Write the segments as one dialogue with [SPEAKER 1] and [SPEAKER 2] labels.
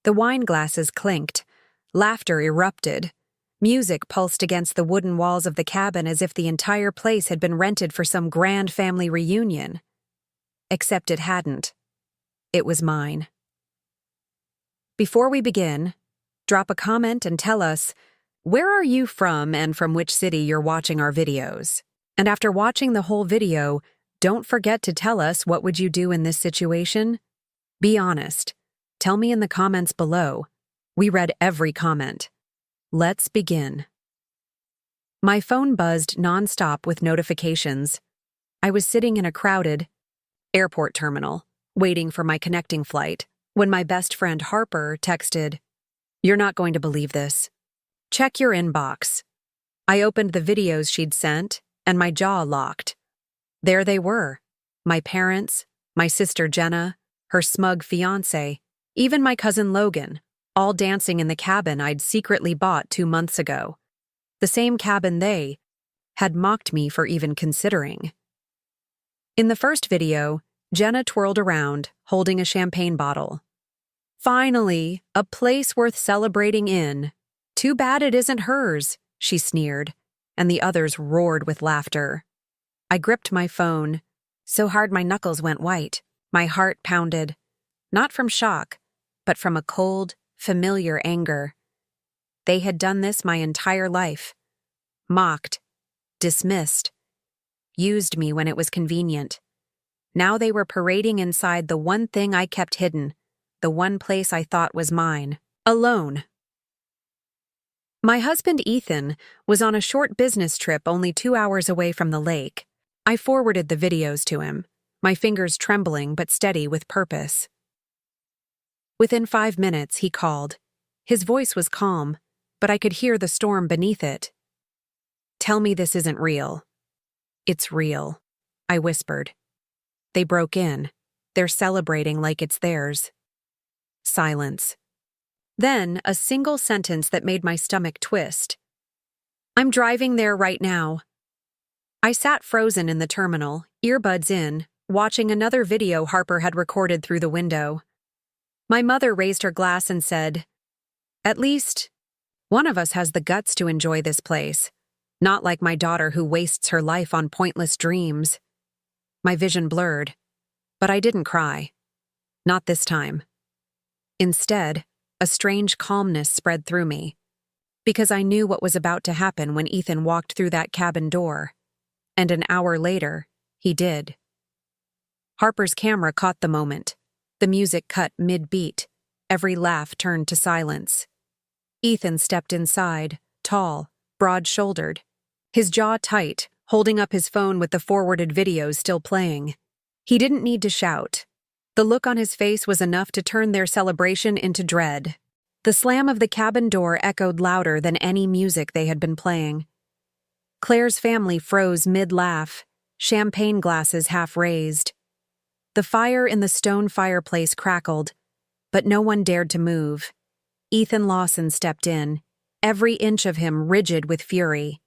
[SPEAKER 1] The wine glasses clinked. Laughter erupted. Music pulsed against the wooden walls of the cabin as if the entire place had been rented for some grand family reunion. Except it hadn't. It was mine. Before we begin, drop a comment and tell us, where are you from and from which city you're watching our videos? And after watching the whole video, don't forget to tell us what would you do in this situation? Be honest. Tell me in the comments below. We read every comment. Let's begin. My phone buzzed nonstop with notifications. I was sitting in a crowded airport terminal, waiting for my connecting flight, when my best friend Harper texted, "You're not going to believe this. Check your inbox." I opened the videos she'd sent, and my jaw locked. There they were. My parents, my sister Jenna, her smug fiancé, even my cousin Logan, all dancing in the cabin I'd secretly bought 2 months ago. The same cabin they had mocked me for even considering. In the first video, Jenna twirled around, holding a champagne bottle. "Finally, a place worth celebrating in. Too bad it isn't hers," she sneered, and the others roared with laughter. I gripped my phone, so hard my knuckles went white. My heart pounded, not from shock, but from a cold, familiar anger. They had done this my entire life. Mocked, dismissed, used me when it was convenient. Now they were parading inside the one thing I kept hidden, the one place I thought was mine, alone. My husband Ethan was on a short business trip only 2 hours away from the lake. I forwarded the videos to him, my fingers trembling but steady with purpose. Within 5 minutes, he called. His voice was calm, but I could hear the storm beneath it. "Tell me this isn't real." "It's real," I whispered. "They broke in. They're celebrating like it's theirs." Silence. Then, a single sentence that made my stomach twist. "I'm driving there right now." I sat frozen in the terminal, earbuds in, watching another video Harper had recorded through the window. My mother raised her glass and said, "At least one of us has the guts to enjoy this place, not like my daughter who wastes her life on pointless dreams." My vision blurred, but I didn't cry. Not this time. Instead, a strange calmness spread through me, because I knew what was about to happen when Ethan walked through that cabin door, and an hour later, he did. Harper's camera caught the moment. The music cut mid-beat. Every laugh turned to silence. Ethan stepped inside, tall, broad-shouldered, his jaw tight, holding up his phone with the forwarded videos still playing. He didn't need to shout. The look on his face was enough to turn their celebration into dread. The slam of the cabin door echoed louder than any music they had been playing. Claire's family froze mid-laugh, champagne glasses half raised. The fire in the stone fireplace crackled, but no one dared to move. Ethan Lawson stepped in, every inch of him rigid with fury.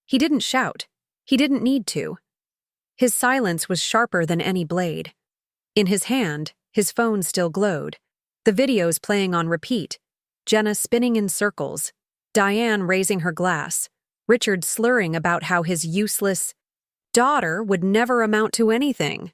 [SPEAKER 1] He didn't shout. He didn't need to. His silence was sharper than any blade. In his hand, his phone still glowed, the videos playing on repeat, Jenna spinning in circles, Diane raising her glass, Richard slurring about how his useless daughter would never amount to anything.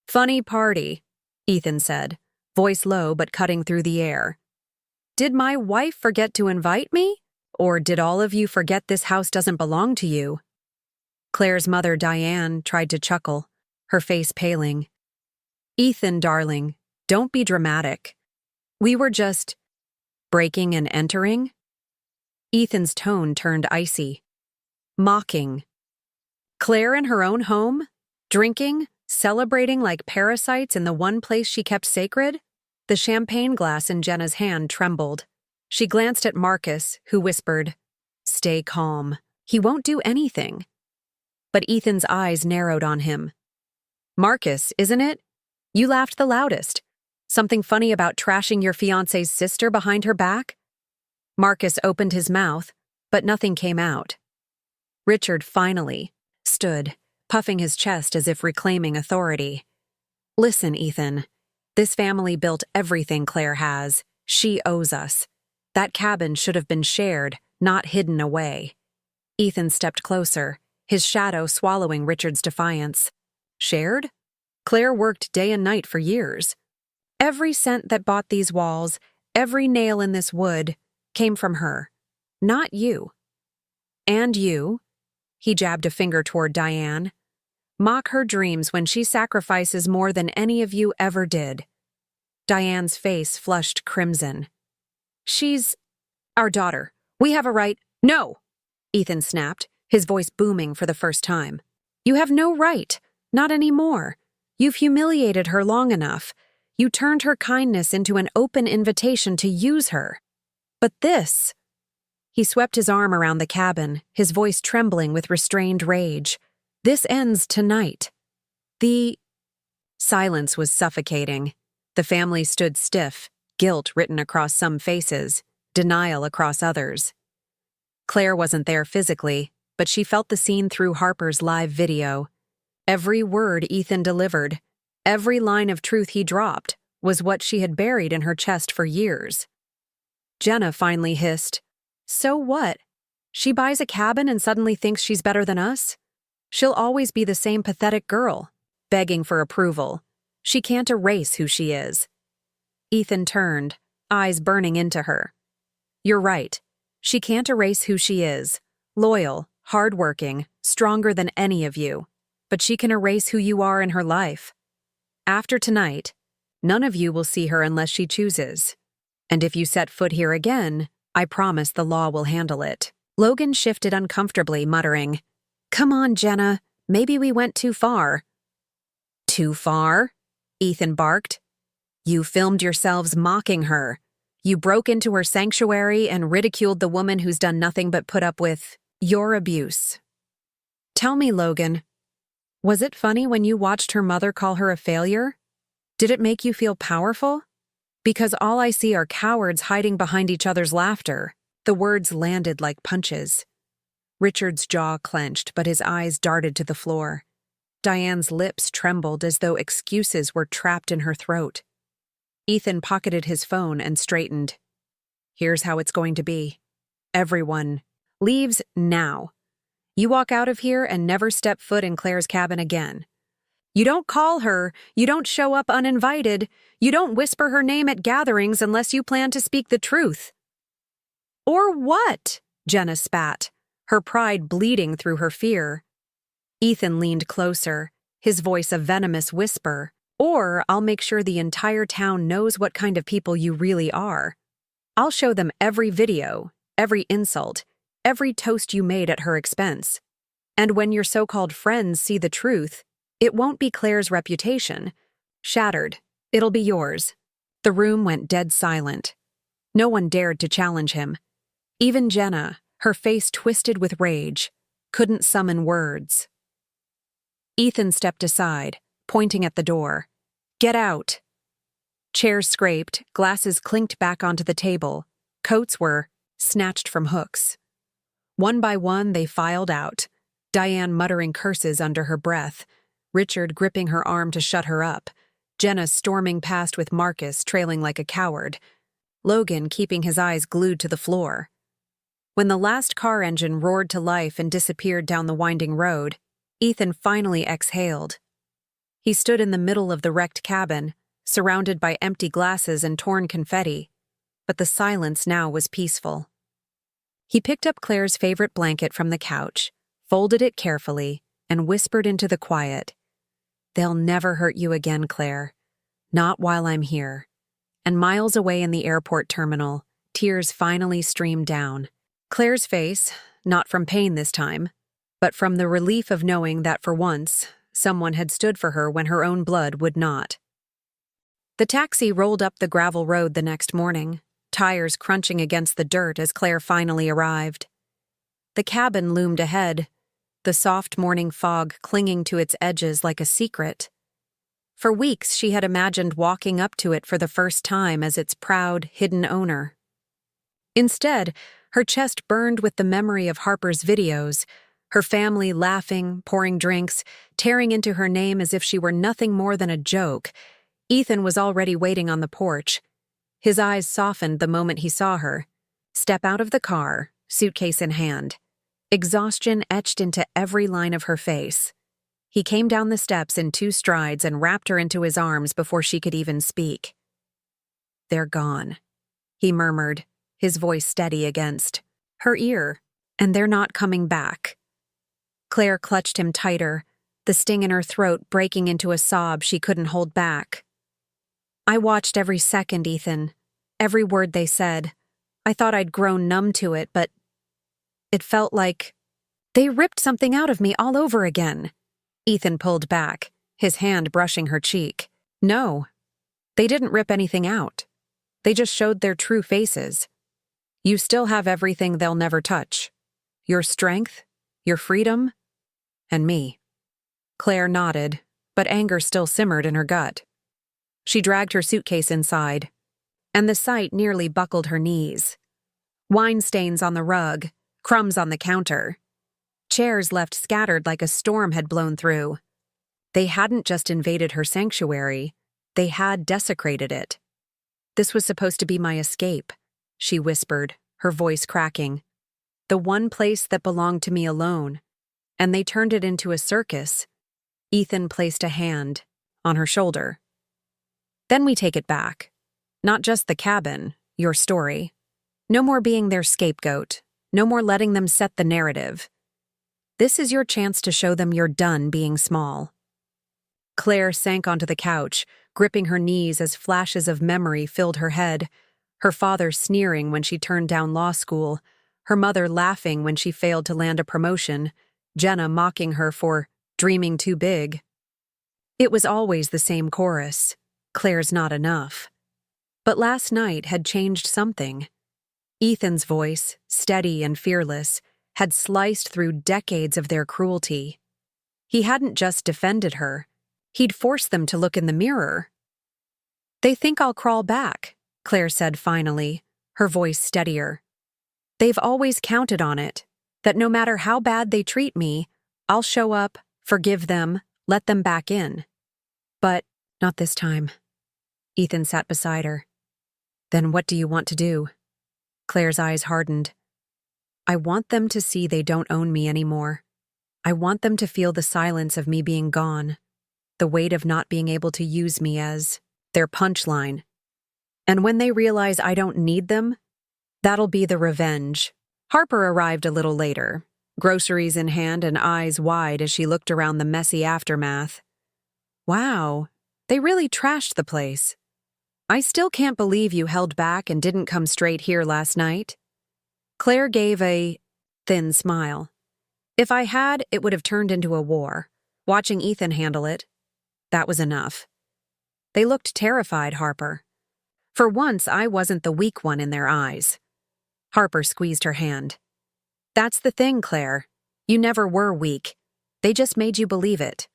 [SPEAKER 1] "Funny party," Ethan said, voice low but cutting through the air. "Did my wife forget to invite me? Or did all of you forget this house doesn't belong to you?" Claire's mother, Diane, tried to chuckle, her face paling. "Ethan, darling, don't be dramatic. We were just breaking and entering." Ethan's tone turned icy. Mocking. Claire in her own home? Drinking? Celebrating like parasites in the one place she kept sacred? The champagne glass in Jenna's hand trembled. She glanced at Marcus, who whispered, "Stay calm. He won't do anything." But Ethan's eyes narrowed on him. "Marcus, isn't it? You laughed the loudest. Something funny about trashing your fiancé's sister behind her back?" Marcus opened his mouth, but nothing came out. Richard finally stood, puffing his chest as if reclaiming authority. "Listen, Ethan. This family built everything Claire has. She owes us. That cabin should have been shared, not hidden away. Ethan stepped closer, his shadow swallowing Richard's defiance. Shared? Claire worked day and night for years. Every cent that bought these walls, every nail in this wood, came from her. Not you. And you, he jabbed a finger toward Diane, mock her dreams when she sacrifices more than any of you ever did. Diane's face flushed crimson. She's our daughter. We have a right— No! Ethan snapped, his voice booming for the first time. You have no right. Not anymore. You've humiliated her long enough. You turned her kindness into an open invitation to use her. But this— He swept his arm around the cabin, his voice trembling with restrained rage. This ends tonight. Silence was suffocating. The family stood stiff, guilt written across some faces, denial across others. Claire wasn't there physically, but she felt the scene through Harper's live video. Every word Ethan delivered, every line of truth he dropped, was what she had buried in her chest for years. Jenna finally hissed, "So what? She buys a cabin and suddenly thinks she's better than us? She'll always be the same pathetic girl, begging for approval. She can't erase who she is." Ethan turned, eyes burning into her. "You're right. She can't erase who she is. Loyal, hardworking, stronger than any of you. But she can erase who you are in her life. After tonight, none of you will see her unless she chooses. And if you set foot here again, I promise the law will handle it." Logan shifted uncomfortably, muttering, "Come on, Jenna. Maybe we went too far." "Too far?" Ethan barked. "You filmed yourselves mocking her. You broke into her sanctuary and ridiculed the woman who's done nothing but put up with your abuse. Tell me, Logan, was it funny when you watched her mother call her a failure? Did it make you feel powerful? Because all I see are cowards hiding behind each other's laughter." The words landed like punches. Richard's jaw clenched, but his eyes darted to the floor. Diane's lips trembled as though excuses were trapped in her throat. Ethan pocketed his phone and straightened. "Here's how it's going to be. Everyone leaves now. You walk out of here and never step foot in Claire's cabin again. You don't call her, you don't show up uninvited, you don't whisper her name at gatherings unless you plan to speak the truth." "Or what?" Jenna spat, her pride bleeding through her fear. Ethan leaned closer, his voice a venomous whisper. "Or I'll make sure the entire town knows what kind of people you really are. I'll show them every video, every insult, every toast you made at her expense. And when your so-called friends see the truth, it won't be Claire's reputation. Shattered. It'll be yours." The room went dead silent. No one dared to challenge him. Even Jenna, her face twisted with rage, couldn't summon words. Ethan stepped aside, pointing at the door. "Get out." Chairs scraped, glasses clinked back onto the table, coats were snatched from hooks. One by one they filed out, Diane muttering curses under her breath, Richard gripping her arm to shut her up, Jenna storming past with Marcus trailing like a coward, Logan keeping his eyes glued to the floor. When the last car engine roared to life and disappeared down the winding road, Ethan finally exhaled. He stood in the middle of the wrecked cabin, surrounded by empty glasses and torn confetti, but the silence now was peaceful. He picked up Claire's favorite blanket from the couch, folded it carefully, and whispered into the quiet, "They'll never hurt you again, Claire. Not while I'm here." And miles away in the airport terminal, tears finally streamed down. Claire's face, not from pain this time, but from the relief of knowing that for once, someone had stood for her when her own blood would not. The taxi rolled up the gravel road the next morning, tires crunching against the dirt as Claire finally arrived. The cabin loomed ahead, the soft morning fog clinging to its edges like a secret. For weeks she had imagined walking up to it for the first time as its proud, hidden owner. Instead, her chest burned with the memory of Harper's videos, her family laughing, pouring drinks, tearing into her name as if she were nothing more than a joke. Ethan was already waiting on the porch, His eyes softened the moment he saw her. Step out of the car, suitcase in hand. Exhaustion etched into every line of her face. He came down the steps in 2 strides and wrapped her into his arms before she could even speak. "They're gone," he murmured, his voice steady against her ear, "and they're not coming back." Claire clutched him tighter, the sting in her throat breaking into a sob she couldn't hold back. "I watched every second, Ethan. Every word they said. I thought I'd grown numb to it, but it felt like they ripped something out of me all over again." Ethan pulled back, his hand brushing her cheek. "No, they didn't rip anything out. They just showed their true faces. You still have everything they'll never touch. Your strength, your freedom, and me." Claire nodded, but anger still simmered in her gut. She dragged her suitcase inside, and the sight nearly buckled her knees. Wine stains on the rug, crumbs on the counter. Chairs left scattered like a storm had blown through. They hadn't just invaded her sanctuary, they had desecrated it. "This was supposed to be my escape," she whispered, her voice cracking. "The one place that belonged to me alone. And they turned it into a circus." Ethan placed a hand on her shoulder. "Then we take it back. Not just the cabin, your story. No more being their scapegoat. No more letting them set the narrative. This is your chance to show them you're done being small." Claire sank onto the couch, gripping her knees as flashes of memory filled her head. Her father sneering when she turned down law school, her mother laughing when she failed to land a promotion, Jenna mocking her for dreaming too big. It was always the same chorus, "Claire's not enough." But last night had changed something. Ethan's voice, steady and fearless, had sliced through decades of their cruelty. He hadn't just defended her, he'd forced them to look in the mirror. "They think I'll crawl back," Claire said finally, her voice steadier. "They've always counted on it, that no matter how bad they treat me, I'll show up, forgive them, let them back in. But not this time." Ethan sat beside her. "Then what do you want to do?" Claire's eyes hardened. "I want them to see they don't own me anymore. I want them to feel the silence of me being gone, the weight of not being able to use me as their punchline. And when they realize I don't need them, that'll be the revenge." Harper arrived a little later, groceries in hand and eyes wide as she looked around the messy aftermath. "Wow, they really trashed the place. I still can't believe you held back and didn't come straight here last night." Claire gave a thin smile. "If I had, it would have turned into a war. Watching Ethan handle it, that was enough." They looked terrified, Harper. For once, I wasn't the weak one in their eyes. Harper squeezed her hand. "That's the thing, Claire. You never were weak. They just made you believe it."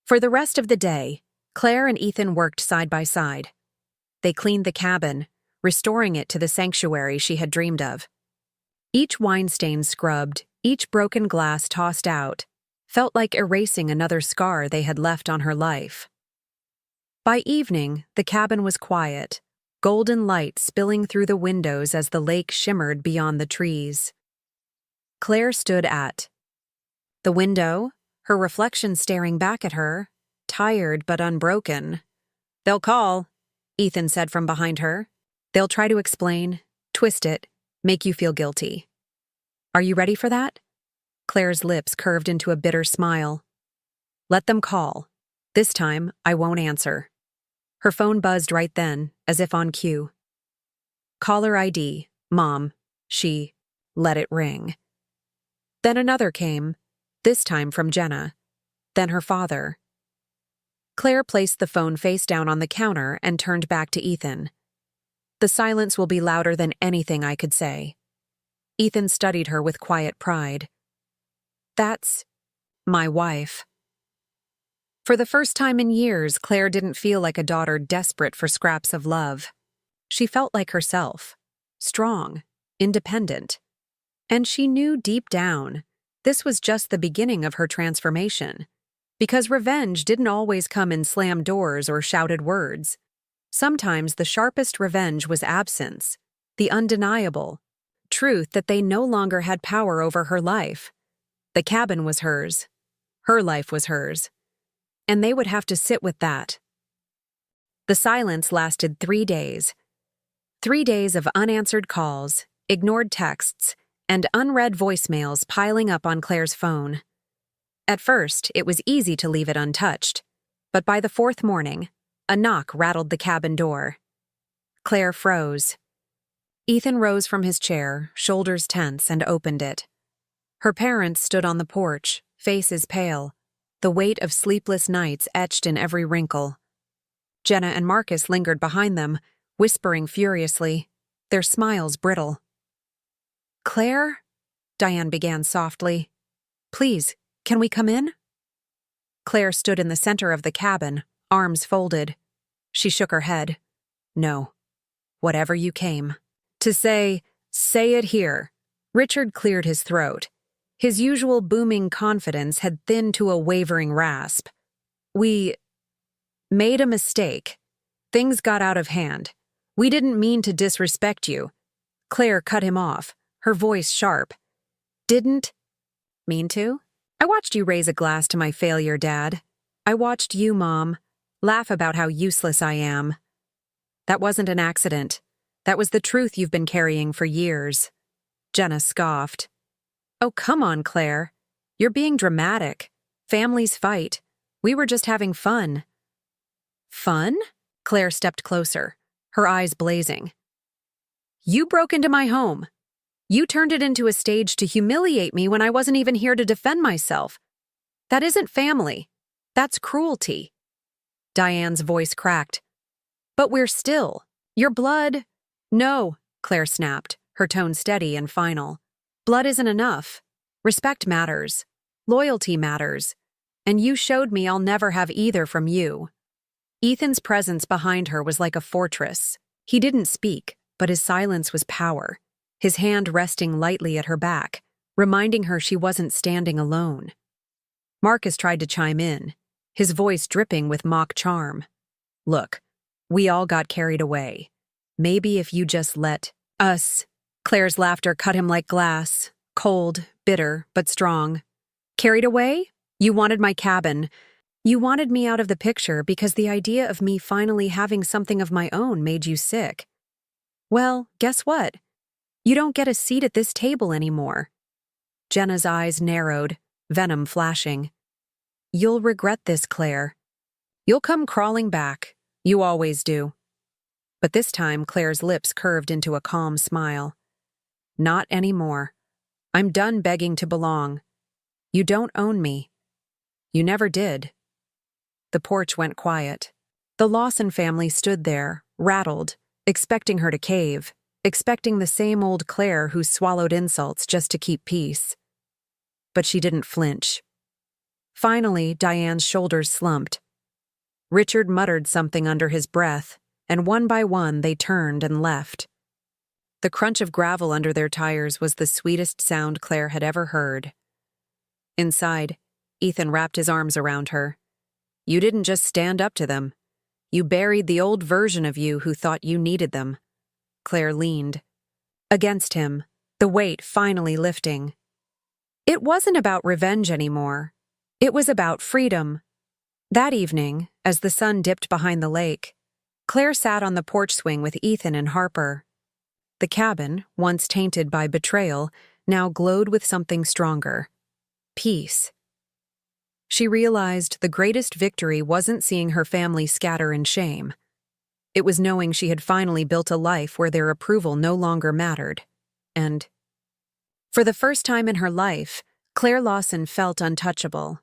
[SPEAKER 1] For the rest of the day, Claire and Ethan worked side by side. They cleaned the cabin, restoring it to the sanctuary she had dreamed of. Each wine stain scrubbed, each broken glass tossed out, felt like erasing another scar they had left on her life. By evening, the cabin was quiet, golden light spilling through the windows as the lake shimmered beyond the trees. Claire stood at the window, her reflection staring back at her, tired but unbroken. "They'll call," Ethan said from behind her. "They'll try to explain, twist it, make you feel guilty. Are you ready for that?" Claire's lips curved into a bitter smile. "Let them call. This time, I won't answer." Her phone buzzed right then, as if on cue. "Caller ID, Mom." She let it ring. Then another came, this time from Jenna, then her father. Claire placed the phone face down on the counter and turned back to Ethan. "The silence will be louder than anything I could say." Ethan studied her with quiet pride. "That's my wife." For the first time in years, Claire didn't feel like a daughter desperate for scraps of love. She felt like herself, strong, independent. And she knew deep down, this was just the beginning of her transformation. Because revenge didn't always come in slammed doors or shouted words. Sometimes the sharpest revenge was absence, the undeniable truth that they no longer had power over her life. The cabin was hers. Her life was hers. And they would have to sit with that. The silence lasted 3 days. 3 days of unanswered calls, ignored texts, and unread voicemails piling up on Claire's phone. At first, it was easy to leave it untouched, but by the 4th morning, a knock rattled the cabin door. Claire froze. Ethan rose from his chair, shoulders tense, and opened it. Her parents stood on the porch, faces pale, the weight of sleepless nights etched in every wrinkle. Jenna and Marcus lingered behind them, whispering furiously, their smiles brittle. "Claire?" Diane began softly. "Please, can we come in?" Claire stood in the center of the cabin, arms folded. She shook her head. "No. Whatever you came to say it here." Richard cleared his throat. His usual booming confidence had thinned to a wavering rasp. "We made a mistake. Things got out of hand. We didn't mean to disrespect you." Claire cut him off, her voice sharp. "Didn't mean to? I watched you raise a glass to my failure, Dad. I watched you, Mom, laugh about how useless I am. That wasn't an accident. That was the truth you've been carrying for years." Jenna scoffed. "Oh, come on, Claire. You're being dramatic. Families fight. We were just having fun." "Fun?" Claire stepped closer, her eyes blazing. "You broke into my home. You turned it into a stage to humiliate me when I wasn't even here to defend myself. That isn't family. That's cruelty." Diane's voice cracked. "But we're still. Your blood—" "No," Claire snapped, her tone steady and final. "Blood isn't enough. Respect matters. Loyalty matters. And you showed me I'll never have either from you." Ethan's presence behind her was like a fortress. He didn't speak, but his silence was power, his hand resting lightly at her back, reminding her she wasn't standing alone. Marcus tried to chime in, his voice dripping with mock charm. "Look, we all got carried away. Maybe if you just let us—" Claire's laughter cut him like glass, cold, bitter, but strong. "Carried away? You wanted my cabin. You wanted me out of the picture because the idea of me finally having something of my own made you sick. Well, guess what? You don't get a seat at this table anymore." Jenna's eyes narrowed, venom flashing. "You'll regret this, Claire. You'll come crawling back. You always do." But this time Claire's lips curved into a calm smile. "Not anymore. I'm done begging to belong. You don't own me. You never did." The porch went quiet. The Lawson family stood there, rattled, expecting her to cave, expecting the same old Claire who swallowed insults just to keep peace. But she didn't flinch. Finally, Diane's shoulders slumped. Richard muttered something under his breath, and one by one they turned and left. The crunch of gravel under their tires was the sweetest sound Claire had ever heard. Inside, Ethan wrapped his arms around her. "You didn't just stand up to them. You buried the old version of you who thought you needed them." Claire leaned against him, the weight finally lifting. It wasn't about revenge anymore. It was about freedom. That evening, as the sun dipped behind the lake, Claire sat on the porch swing with Ethan and Harper. The cabin, once tainted by betrayal, now glowed with something stronger: peace. She realized the greatest victory wasn't seeing her family scatter in shame. It was knowing she had finally built a life where their approval no longer mattered. And, for the first time in her life, Claire Lawson felt untouchable.